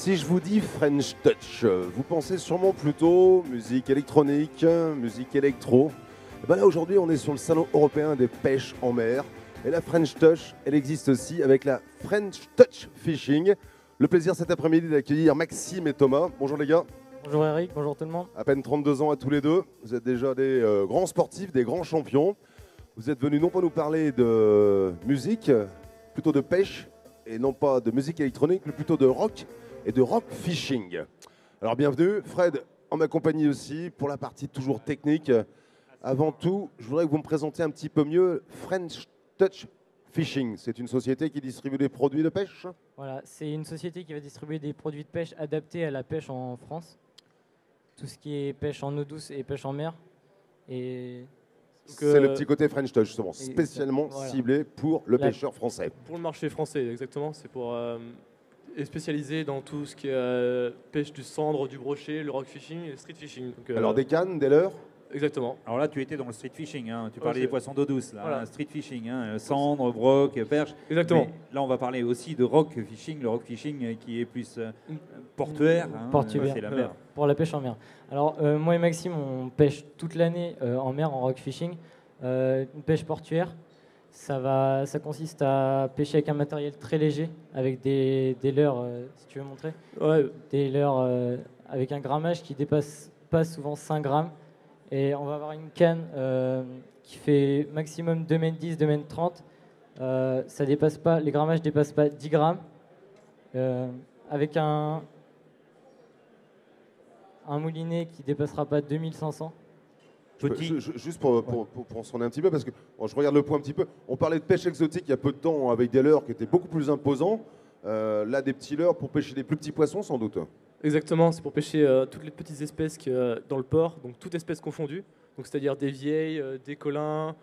Si je vous dis French Touch, vous pensez sûrement plutôt musique électronique, musique électro. Et ben là aujourd'hui on est sur le salon européen des pêches en mer. Et la French Touch, elle existe aussi avec la French Touch Fishing. Le plaisir cet après-midi d'accueillir Maxime et Thomas. Bonjour les gars. Bonjour Eric, bonjour tout le monde. À peine 32 ans à tous les deux. Vous êtes déjà des grands sportifs, des grands champions. Vous êtes venus non pas nous parler de musique, plutôt de pêche, et non pas de musique électronique, mais plutôt de rock et de rock fishing. Alors bienvenue, Fred en ma compagnie aussi, pour la partie toujours technique. Avant tout, je voudrais que vous me présentiez un petit peu mieux French Touch Fishing. C'est une société qui distribue des produits de pêche? Voilà, c'est une société qui va distribuer des produits de pêche adaptés à la pêche en France. Tout ce qui est pêche en eau douce et pêche en mer. Et c'est le petit côté French Touch, justement, et spécialement voilà. ciblé pour le pêcheur français. Pour le marché français, exactement. C'est pour est spécialisé dans tout ce qui est pêche du cendre, du brochet, le rock fishing et le street fishing. Donc, Alors des cannes, des leurres? Exactement. Alors là, tu étais dans le street fishing, hein. Tu parlais c'est- des poissons d'eau douce, là, Voilà. hein, street fishing, hein, cendre, broc, perche. Exactement. Mais là, on va parler aussi de rock fishing, le rock fishing qui est plus portuaire. Hein, Portuaire. c'est la mer. pour la pêche en mer. Alors moi et Maxime, on pêche toute l'année en mer, en rock fishing. Une pêche portuaire, ça consiste à pêcher avec un matériel très léger, avec des leurres, si tu veux montrer, Ouais, des leurres avec un grammage qui dépasse pas souvent 5 grammes. Et on va avoir une canne qui fait maximum 2 mètres 10, 2 mètres 30. Ça dépasse pas, les grammages ne dépassent pas 10 grammes. Avec un moulinet qui dépassera pas 2500. Juste pour en sonner un petit peu, parce que bon, je regarde le point un petit peu. On parlait de pêche exotique il y a peu de temps avec des leurres qui étaient beaucoup plus imposants. Là, des petits leurres pour pêcher des plus petits poissons, sans doute. exactement. C'est pour pêcher toutes les petites espèces dans le port, donc toutes espèces confondues. Donc c'est-à-dire des vieilles, des collins,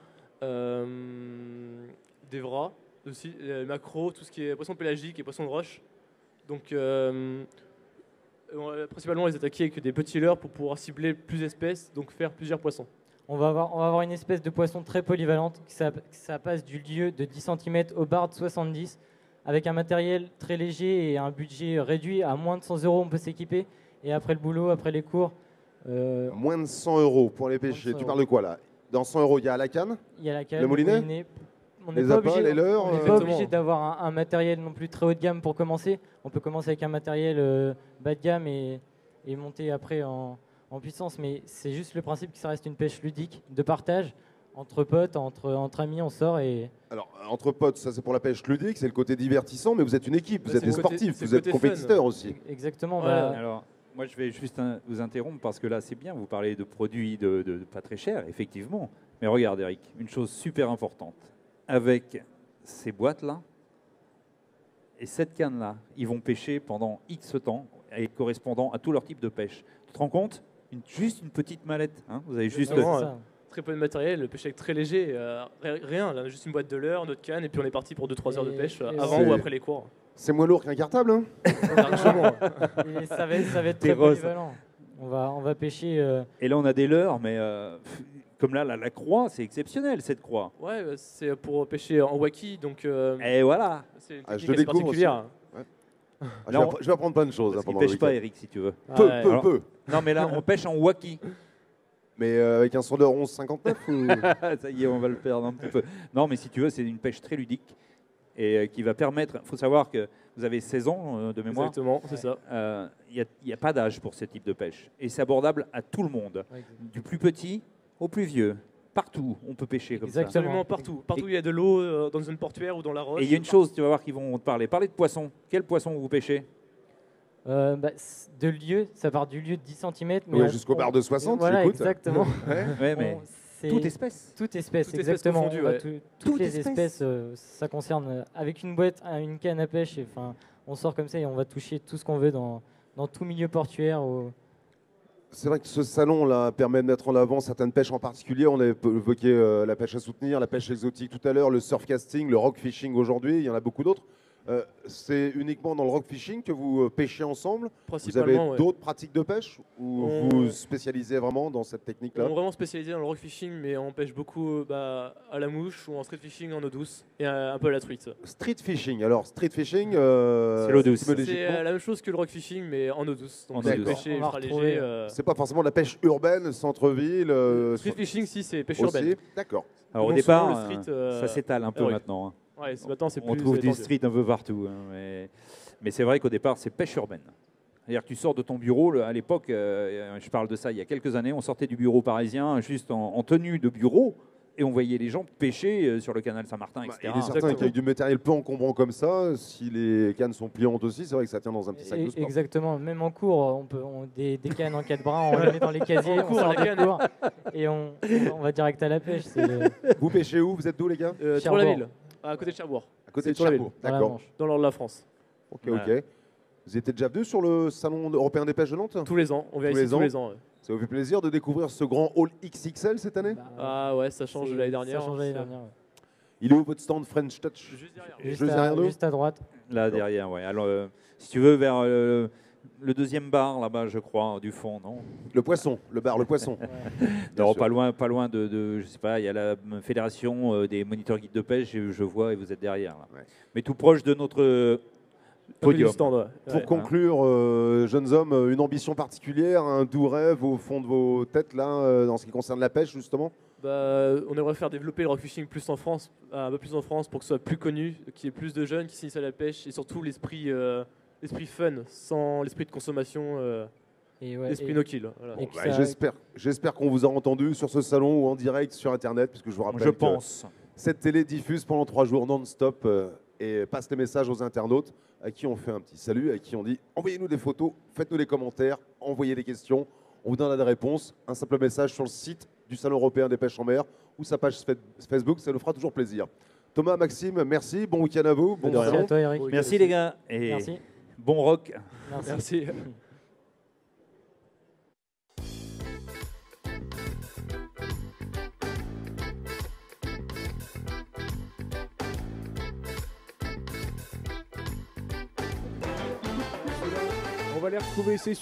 des vras aussi, maquereaux, tout ce qui est poissons pélagiques et poissons de roche. Donc on va principalement les attaquer avec des petits leurres pour pouvoir cibler plus d'espèces, donc faire plusieurs poissons. On va avoir une espèce de poisson très polyvalente. Ça passe du lieu de 10 cm au bar de 70. Avec un matériel très léger et un budget réduit, à moins de 100 €, on peut s'équiper. Et après le boulot, après les cours, Moins de 100 € pour les pêcher. Moins de 100 Tu parles de quoi là? Dans 100 €, il y a la canne, il y a la canne, Le moulinet, On n'est les pas appâts, obligé, les leurres. on n'est pas Exactement. obligé d'avoir un matériel non plus très haut de gamme pour commencer. On peut commencer avec un matériel bas de gamme et monter après en puissance. Mais c'est juste le principe que ça reste une pêche ludique, de partage, entre potes, entre amis, on sort et... Alors, entre potes, ça c'est pour la pêche ludique, c'est le côté divertissant, mais vous êtes une équipe, vous Bah, êtes c'est des le côté- sportifs, c'est vous le êtes côté compétiteurs fun. aussi. Exactement. Ouais. bah, Alors, moi, je vais juste vous interrompre parce que là, c'est bien, vous parlez de produits de pas très chers, effectivement. Mais regarde, Eric, une chose super importante. Avec ces boîtes-là et cette canne-là, ils vont pêcher pendant X temps et correspondant à tout leur type de pêche. Tu te rends compte? Juste une petite mallette. Hein, vous avez juste... Vraiment, c'est ça. Très peu de matériel, le pêche avec très léger, rien, là, juste une boîte de leurre, notre canne, et puis on est parti pour 2-3 heures de pêche Et avant c'est- ou après les cours. C'est moins lourd qu'un cartable, hein? Largement. Et ça va être T'es très rose. polyvalent. On va pêcher... Et là, on a des leurres, mais comme là, la croix, c'est exceptionnel, cette croix. Ouais, c'est pour pêcher en waki, donc Et voilà. c'est une Ah, je technique le assez découvre particulière. Ah, Non. je vais apprendre plein de choses hein, Parce qu'ils pendant le pêchent pas, week-end. Eric, si tu veux. Peu, Ouais. peu, Alors- peu. Non, mais là, on pêche en waki. Mais avec un sondeur 11,59 ou... Ça y est, on va le perdre un petit peu. Non, mais si tu veux, c'est une pêche très ludique et qui va permettre. Il faut savoir que vous avez 16 ans de mémoire. Exactement, c'est ça. Il n'y a pas d'âge pour ce type de pêche. Et c'est abordable à tout le monde. Ouais, Du plus petit au plus vieux. Partout, on peut pêcher comme ça. Exactement. Absolument partout. Partout où il y a de l'eau, dans une zone portuaire ou dans la roche. Et il y a une chose, tu vas voir qu'ils vont te parler. Parlez de poissons. Quel poisson vous pêchez? De lieu, ça part du lieu de 10 cm. Ouais, jusqu'au bar de 60, Voilà, j'écoute. exactement. Ouais, mais C'est toute espèce. toute espèce, Toute espèce exactement. confondue, On va ouais. toutes Toute les espèce. espèces, ça concerne. Avec une boîte, une canne à pêche, enfin, on sort comme ça et on va toucher tout ce qu'on veut dans tout milieu portuaire. C'est vrai que ce salon-là permet de mettre en avant certaines pêches en particulier. On a évoqué la pêche à soutenir, la pêche exotique tout à l'heure, le surf casting, le rock fishing aujourd'hui. Il y en a beaucoup d'autres. C'est uniquement dans le rock fishing que vous pêchez ensemble? Vous avez Principalement, ouais. d'autres pratiques de pêche ou On- vous spécialisez vraiment dans cette On technique-là? est vraiment spécialisé dans le rock fishing, mais on pêche beaucoup à la mouche ou en street fishing en eau douce et un peu à la truite. Street fishing. Alors, street fishing, C'est l'eau douce. étymologiquement, C'est la même chose que le rock fishing, mais en eau douce. En Donc eau c'est douce. pêcher On va ultra retrouver, léger. c'est pas forcément de la pêche urbaine, centre-ville. Street fishing, si, c'est pêche aussi. urbaine. D'accord. Alors au Donc, départ, souvent, le street, ça s'étale un peu oui. maintenant, hein. Ouais, maintenant, c'est On plus trouve du étendu. street un peu partout, hein, mais c'est vrai qu'au départ, c'est pêche urbaine. C'est-à-dire que tu sors de ton bureau, à l'époque, je parle de ça il y a quelques années, on sortait du bureau parisien juste en tenue de bureau et on voyait les gens pêcher sur le canal Saint-Martin, Bah, etc. il est certain qu'avec du matériel peu encombrant comme ça, si les cannes sont pliantes aussi, c'est vrai que ça tient dans un petit sac de sport. Exactement, même en cours, des cannes en 4 bras, on les met dans les casiers, En cours, on sort la de canne. cours, et on va direct à la pêche. C'est Vous pêchez où? Vous êtes d'où, les gars? Sur la Cherbourg. ville, à côté de Cherbourg, À côté de sur la Cherbourg. dans la D'accord. Manche. dans le nord de la France. Ok, Ouais. ok. Vous étiez déjà venu sur le salon européen des pêches de Nantes? Tous les ans, on vient Tous ici les tous ans. les ans. Ouais. Ça vous fait plaisir de découvrir ce grand hall XXL cette année? Bah, Ah ouais, ça change de l'année dernière. Ça change de l'année hein, dernière. Ouais. Il est où votre stand French Touch? Juste derrière. Juste derrière nous. Juste à droite. Là derrière, ouais. Alors, si tu veux, vers le deuxième bar là-bas, je crois, du fond, non? Le poisson, le bar, le poisson. Non, sûr. pas loin de, je sais pas, il y a la fédération des moniteurs guides de pêche, je vois, et vous êtes derrière. Là. Ouais. Mais tout proche de notre podium. Du stand, ouais. Pour Ouais. conclure, jeunes hommes, une ambition particulière, un doux rêve au fond de vos têtes là, dans ce qui concerne la pêche justement? On aimerait faire développer le rock fishing plus en France, un peu plus en France, pour que ce soit plus connu, qu'il y ait plus de jeunes qui s'initient à la pêche et surtout l'esprit fun, sans l'esprit de consommation, Et ouais, l'esprit et- no-kill. Voilà. et que Bah, ça- j'espère qu'on vous a entendu sur ce salon ou en direct sur Internet, puisque je vous rappelle Je que pense. cette télé diffuse pendant 3 jours non-stop et passe les messages aux internautes à qui on fait un petit salut, à qui on dit envoyez-nous des photos, faites-nous des commentaires, envoyez des questions, on vous donnera des réponses. Un simple message sur le site du Salon européen des pêches en mer ou sa page Facebook, ça nous fera toujours plaisir. Thomas, Maxime, merci, bon week-end à vous, bon De rien. Merci à toi, Eric. Oui. Merci les gars, et Merci. bon rock. Merci. Merci. On va les retrouver, c'est